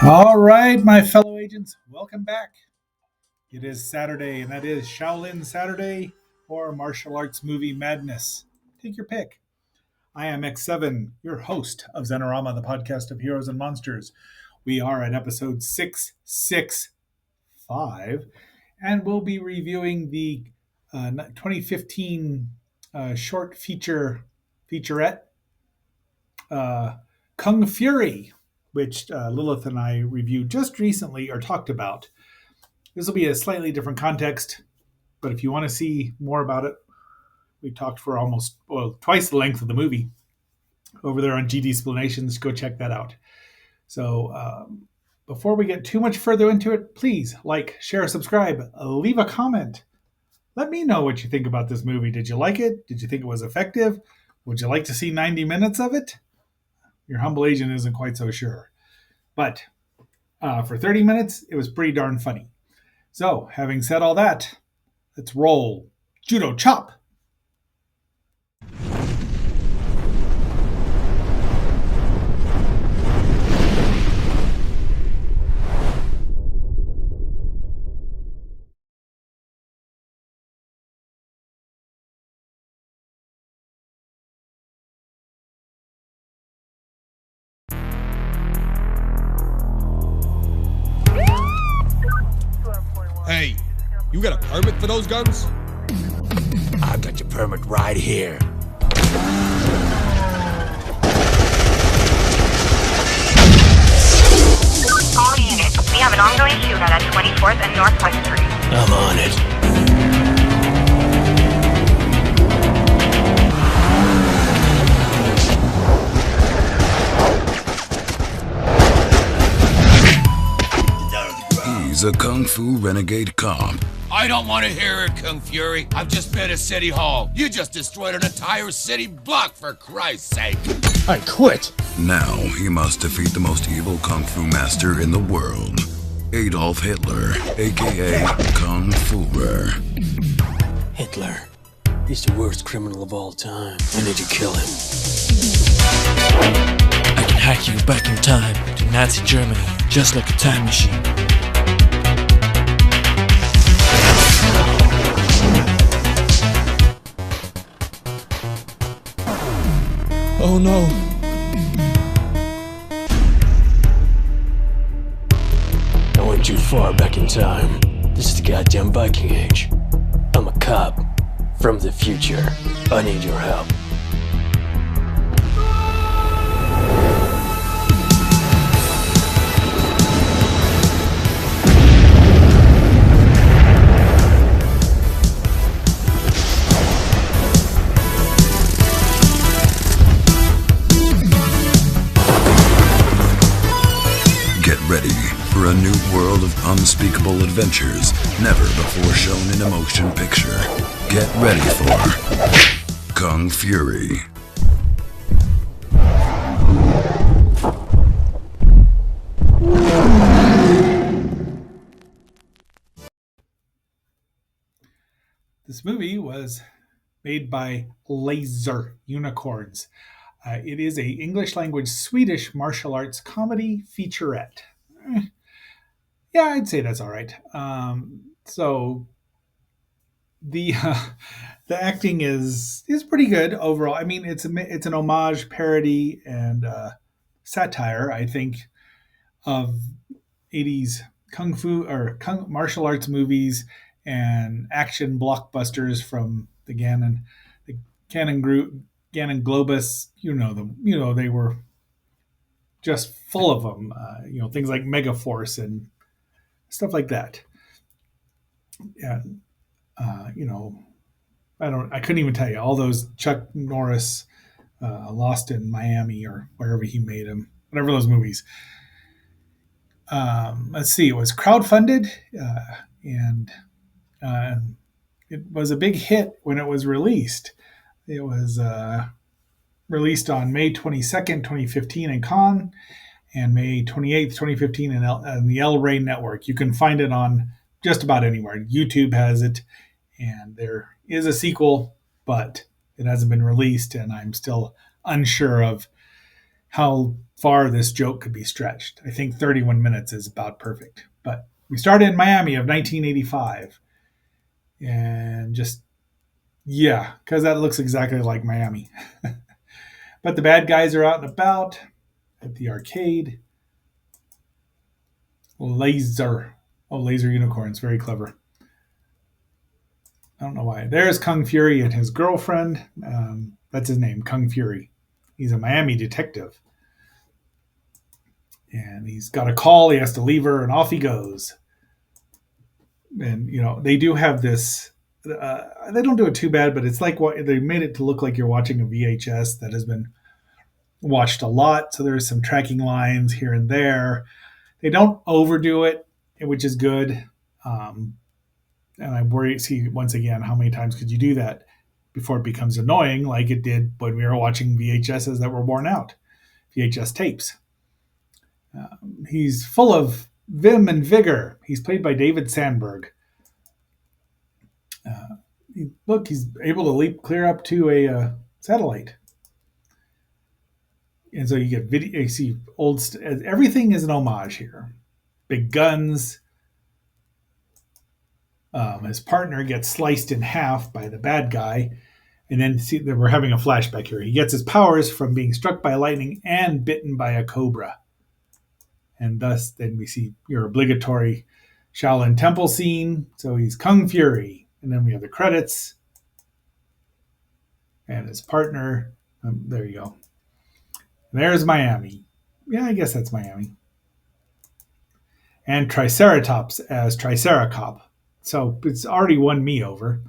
All right, my fellow agents, welcome back. It is Saturday, and that is Shaolin Saturday or Martial Arts Movie Madness. Take your pick. I am X7, your host of Zenorama, the podcast of heroes and monsters. We are at episode 665, and we'll be reviewing the 2015 short featurette, uh, Kung Fury, which Lilith and I reviewed just recently or talked about. This will be a slightly different context, but if you want to see more about it, we talked for twice the length of the movie over there on GD Explanations. Go check that out. So before we get too much further into it, please like, share, subscribe, leave a comment. Let me know what you think about this movie. Did you like it? Did you think it was effective? Would you like to see 90 minutes of it? Your humble agent isn't quite so sure. But for 30 minutes, it was pretty darn funny. So, having said all that, let's roll. Judo chop! Hey, you got a permit for those guns? I've got your permit right here. All units, we have an ongoing shootout at 24th and Northwest Street. I'm on it. He's a kung fu renegade cop. I don't want to hear it, Kung Fury. I've just been at City Hall. You just destroyed an entire city block, for Christ's sake. I quit. Now he must defeat the most evil kung fu master in the world, Adolf Hitler, aka Kung Fuer. Hitler. He's the worst criminal of all time. I need to kill him. I can hack you back in time to Nazi Germany, just like a time machine. Oh no! I went too far back in time. This is the goddamn Viking Age. I'm a cop from the future. I need your help. Get ready for a new world of unspeakable adventures never before shown in a motion picture. Get ready for Kung Fury. This movie was made by Laser Unicorns. It is a English language Swedish martial arts comedy featurette. Yeah, I'd say that's all right. So the the acting is pretty good overall. I mean, it's an homage, parody, and satire, I think, of 80s kung fu or martial arts movies and action blockbusters from the Gannon Globus. You know them. You know they were just full of them. Things like Megaforce and stuff like that. And I couldn't even tell you all those Chuck Norris, Lost in Miami or wherever he made them, whatever those movies. Let's see, it was crowdfunded, and uh, it was a big hit when it was released. It was released on May 22nd, 2015 in Cannes, and May 28th, 2015 in the El Rey Network. You can find it on just about anywhere. YouTube has it, and there is a sequel, but it hasn't been released, and I'm still unsure of how far this joke could be stretched. I think 31 minutes is about perfect. But we started in Miami of 1985. And just, yeah, because that looks exactly like Miami. But the bad guys are out and about at the arcade. Laser. Oh, laser unicorns. Very clever. I don't know why. There's Kung Fury and his girlfriend. That's his name, Kung Fury. He's a Miami detective. And he's got a call. He has to leave her, and off he goes. And, they do have this. They don't do it too bad, but it's like what they made it to look like you're watching a VHS that has been watched a lot. So there's some tracking lines here and there. They don't overdo it, which is good. And I worry, see, once again, how many times could you do that before it becomes annoying, like it did when we were watching VHSs that were worn out, VHS tapes. He's full of vim and vigor. He's played by David Sandberg. Look, he's able to leap clear up to a satellite. And so you get video, you see everything is an homage here. Big guns. His partner gets sliced in half by the bad guy. And then see that we're having a flashback here. He gets his powers from being struck by lightning and bitten by a cobra. And thus, then we see your obligatory Shaolin Temple scene. So he's Kung Fury. And then we have the credits. And his partner. There you go. There's Miami. Yeah, I guess that's Miami. And Triceratops as Triceracop. So it's already won me over.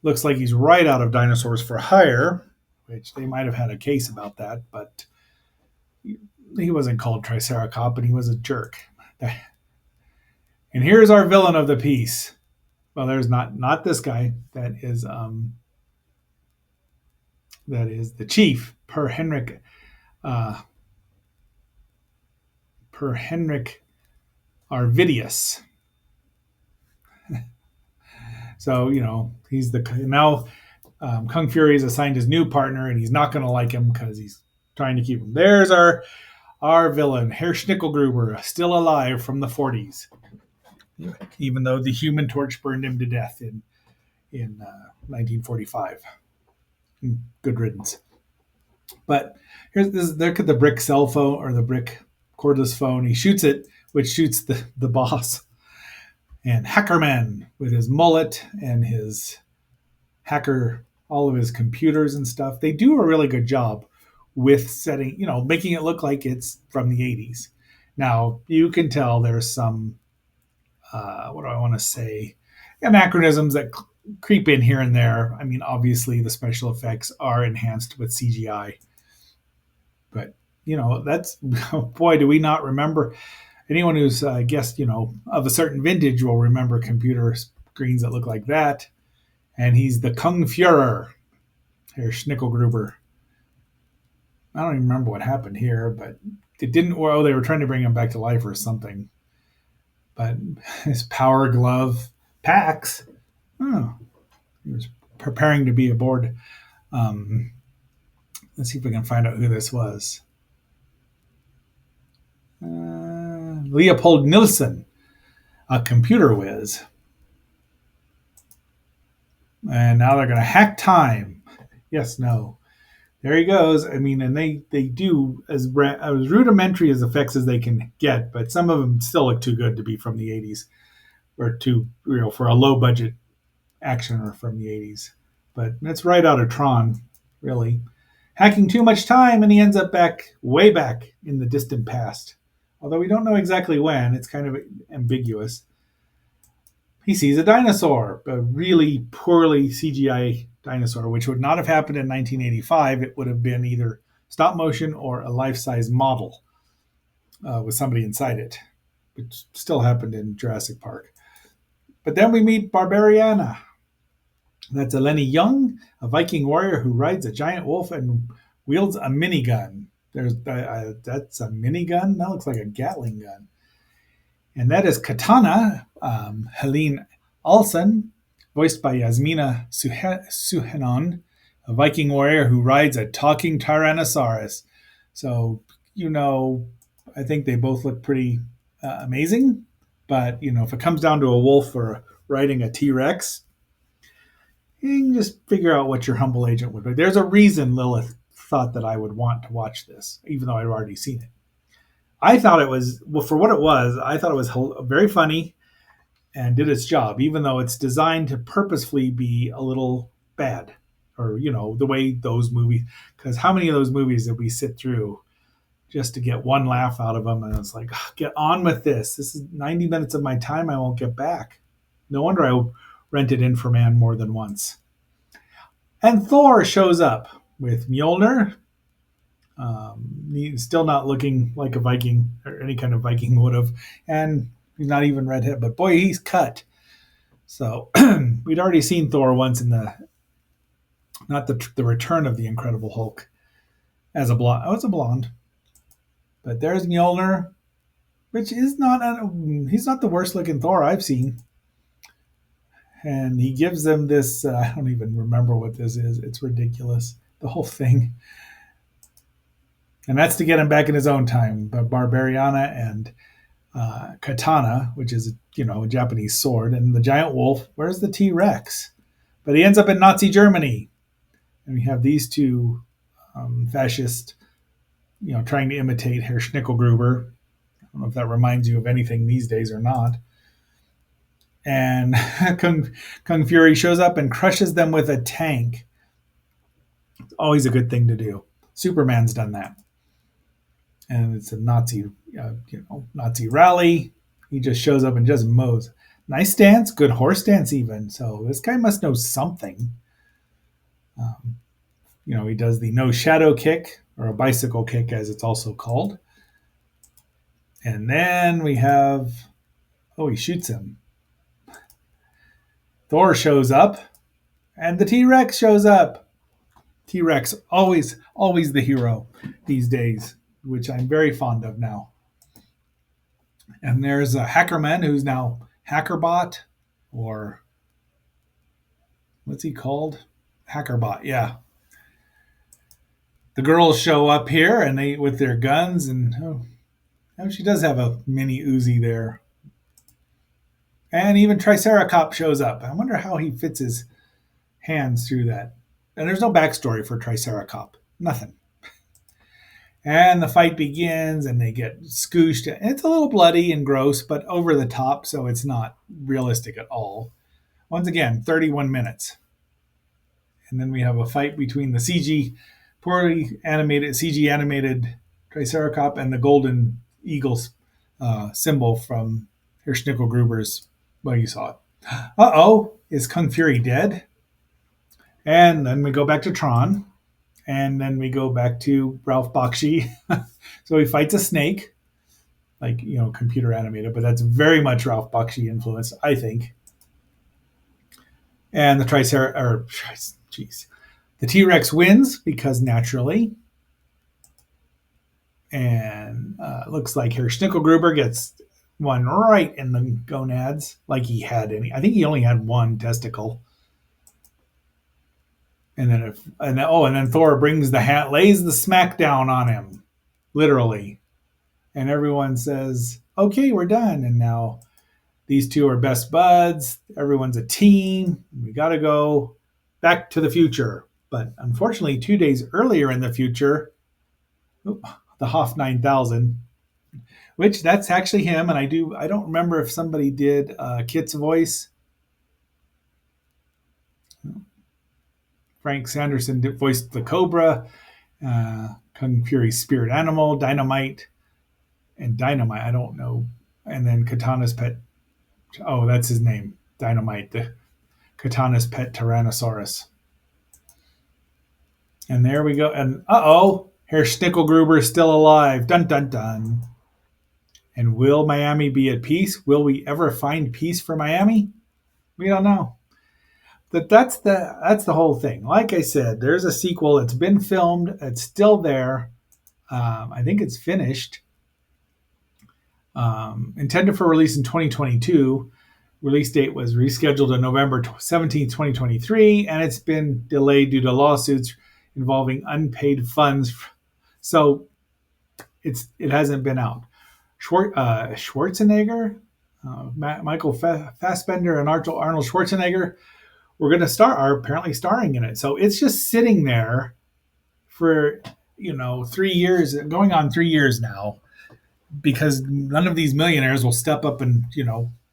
Looks like he's right out of Dinosaurs for Hire, which they might have had a case about that, but he wasn't called Triceracop, and he was a jerk. And here's our villain of the piece. Well, there's not this guy. That is the chief, Per Henrik Arvidius. So, he's now Kung Fury is assigned his new partner, and he's not going to like him because he's trying to keep him. There's our villain, Herr Schnickelgruber, still alive from the 40s, even though the Human Torch burned him to death in 1945. Good riddance. But look at the brick cell phone, or the brick cordless phone. He shoots it, which shoots the boss. And Hackerman with his mullet and his hacker, all of his computers and stuff. They do a really good job with setting, making it look like it's from the 80s. Now, you can tell there's some, what do I want to say, anachronisms that creep in here and there. I mean, obviously, the special effects are enhanced with CGI. But, that's, boy, do we not remember. Anyone who's, I guess, of a certain vintage will remember computer screens that look like that. And he's the Kung Fuhrer, Herr Schnickelgruber. I don't even remember what happened here, but it didn't. Well, they were trying to bring him back to life or something. But his power glove, Pax, he was preparing to be aboard. Let's see if we can find out who this was. Leopold Nilsson, a computer whiz. And now they're going to hack time. Yes, no. There he goes. I mean, and they do as rudimentary as effects as they can get, but some of them still look too good to be from the 80s, or too, for a low budget action or from the 80s. But that's right out of Tron, really. Hacking too much time, and he ends up way back in the distant past. Although we don't know exactly when, it's kind of ambiguous. He sees a dinosaur, a really poorly CGI dinosaur, which would not have happened in 1985. It would have been either stop motion or a life-size model with somebody inside it, which still happened in Jurassic Park. But then we meet Barbariana. That's Eleni Young, a Viking warrior who rides a giant wolf and wields a minigun. That's a minigun? That looks like a Gatling gun. And that is Katana, Helene Alsen, voiced by Yasmina Suhanon, a Viking warrior who rides a talking Tyrannosaurus. So, you know, I think they both look pretty amazing. But, if it comes down to a wolf or riding a T Rex, you can just figure out what your humble agent would be. There's a reason Lilith thought that I would want to watch this, even though I'd already seen it. I thought it was, well, for what it was, I thought it was very funny and did its job, even though it's designed to purposefully be a little bad. Or, the way those movies, because how many of those movies did we sit through just to get one laugh out of them? And it's like, get on with this. This is 90 minutes of my time I won't get back. No wonder I rented Inframan more than once. And Thor shows up with Mjolnir. He's still not looking like a Viking or any kind of Viking would have. And he's not even redhead, but boy, he's cut. So we'd already seen Thor once in not the return of the Incredible Hulk as a blonde. Oh, it's a blonde. But there's Mjolnir, which is he's not the worst looking Thor I've seen. And he gives them this, I don't even remember what this is. It's ridiculous, the whole thing. And that's to get him back in his own time. But Barbariana and Katana, which is, a Japanese sword, and the giant wolf. Where's the T-Rex? But he ends up in Nazi Germany. And we have these two fascist, trying to imitate Herr Schnickelgruber. I don't know if that reminds you of anything these days or not. And Kung Fury shows up and crushes them with a tank. It's always a good thing to do. Superman's done that. And it's a Nazi, Nazi rally. He just shows up and just mows. Nice stance, good horse stance even. So this guy must know something. He does the no shadow kick, or a bicycle kick as it's also called. And then we have, he shoots him. Thor shows up, and the T-Rex shows up. T-Rex, always the hero these days, which I'm very fond of now. And there's a Hackerman who's now Hackerbot, or what's he called? Hackerbot, yeah. The girls show up here, and they with their guns, and she does have a mini Uzi there. And even Triceratops shows up. I wonder how he fits his hands through that. And there's no backstory for Triceratops. Nothing. And the fight begins, and they get scooshed. It's a little bloody and gross, but over the top, so it's not realistic at all. Once again, 31 minutes. And then we have a fight between the poorly animated, CG animated Triceratops and the golden eagle's symbol from Herr Schnickelgruber's. Well, you saw it. Is Kung Fury dead? And then we go back to Tron. And then we go back to Ralph Bakshi. So he fights a snake, like, computer animated, but that's very much Ralph Bakshi influenced, I think. And the the T-Rex wins because naturally. And looks like Herr Schnickelgruber gets one right in the gonads, like he had any. I think he only had one testicle. And then Thor brings the hat, lays the smackdown on him, literally. And everyone says, "Okay, we're done." And now these two are best buds. Everyone's a team. We got to go back to the future. But unfortunately, 2 days earlier in the future, the Hoff 9000, which that's actually him. And I don't remember if somebody did Kit's voice. Frank Sanderson voiced the Cobra, Kung Fury's spirit animal, Dynamite, I don't know. And then Katana's pet. Oh, that's his name, Dynamite, the Katana's pet Tyrannosaurus. And there we go. And Herr Schnickelgruber is still alive. Dun, dun, dun. And will Miami be at peace? Will we ever find peace for Miami? We don't know. That's the whole thing. Like I said, there's a sequel. It's been filmed. It's still there. I think it's finished. Intended for release in 2022. Release date was rescheduled to November 17th, 2023, and it's been delayed due to lawsuits involving unpaid funds. So it hasn't been out. Schwarzenegger, Michael Fassbender, and Arnold Schwarzenegger are apparently starring in it. So it's just sitting there for 3 years, going on 3 years now, because none of these millionaires will step up and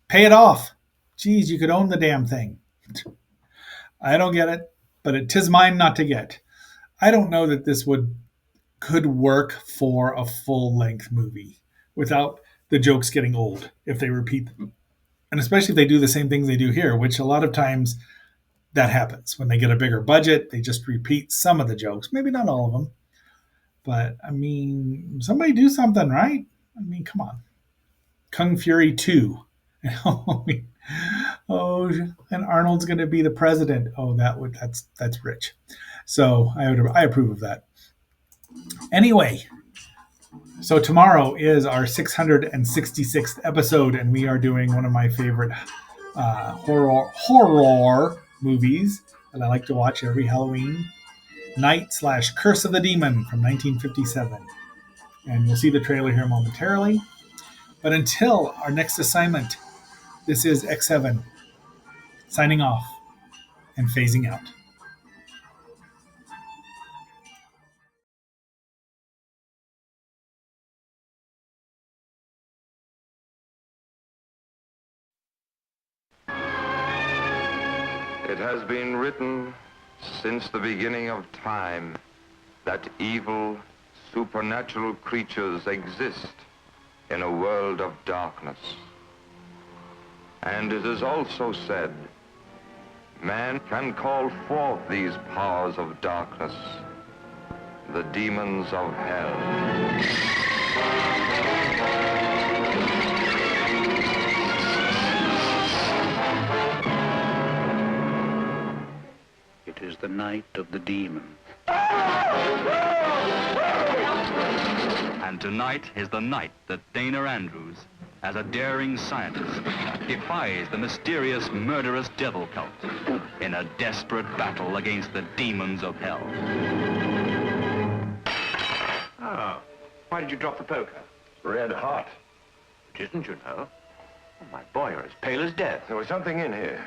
pay it off. Geez, you could own the damn thing. I don't get it, but it 'tis mine not to get. I don't know that this could work for a full length movie without the jokes getting old if they repeat them. And especially if they do the same things they do here, which a lot of times that happens. When they get a bigger budget, they just repeat some of the jokes, maybe not all of them. But I mean, somebody do something, right? I mean, come on. Kung Fury 2. Oh, and Arnold's going to be the president. Oh, that's rich. So I approve of that. Anyway, so tomorrow is our 666th episode, and we are doing one of my favorite horror movies that I like to watch every Halloween night / Curse of the Demon from 1957. And you'll see the trailer here momentarily. But until our next assignment, this is X7 signing off and phasing out. It has been written since the beginning of time that evil, supernatural creatures exist in a world of darkness. And it is also said, man can call forth these powers of darkness, the demons of hell. It is the night of the demon. And tonight is the night that Dana Andrews, as a daring scientist, defies the mysterious, murderous devil cult in a desperate battle against the demons of hell. Oh, why did you drop the poker? Red hot. It isn't, you know. Oh, my boy, you're as pale as death. There was something in here.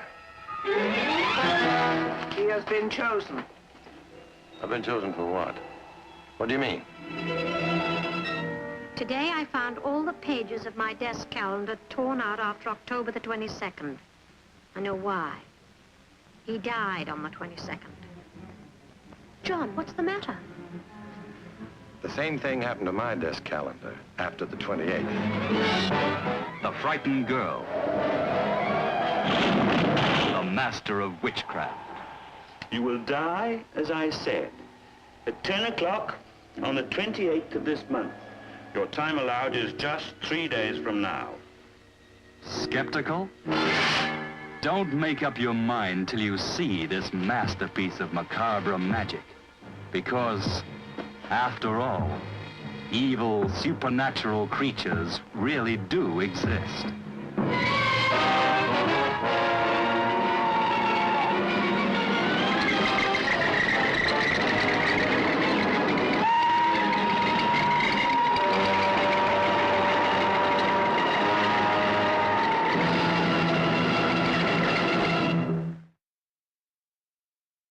He has been chosen. I've been chosen for what? What do you mean? Today I found all the pages of my desk calendar torn out after October the 22nd. I know why. He died on the 22nd. John, what's the matter? The same thing happened to my desk calendar after the 28th. The frightened girl. The master of witchcraft. You will die, as I said, at 10 o'clock on the 28th of this month. Your time allowed is just 3 days from now. Skeptical? Don't make up your mind till you see this masterpiece of macabre magic. Because, after all, evil supernatural creatures really do exist.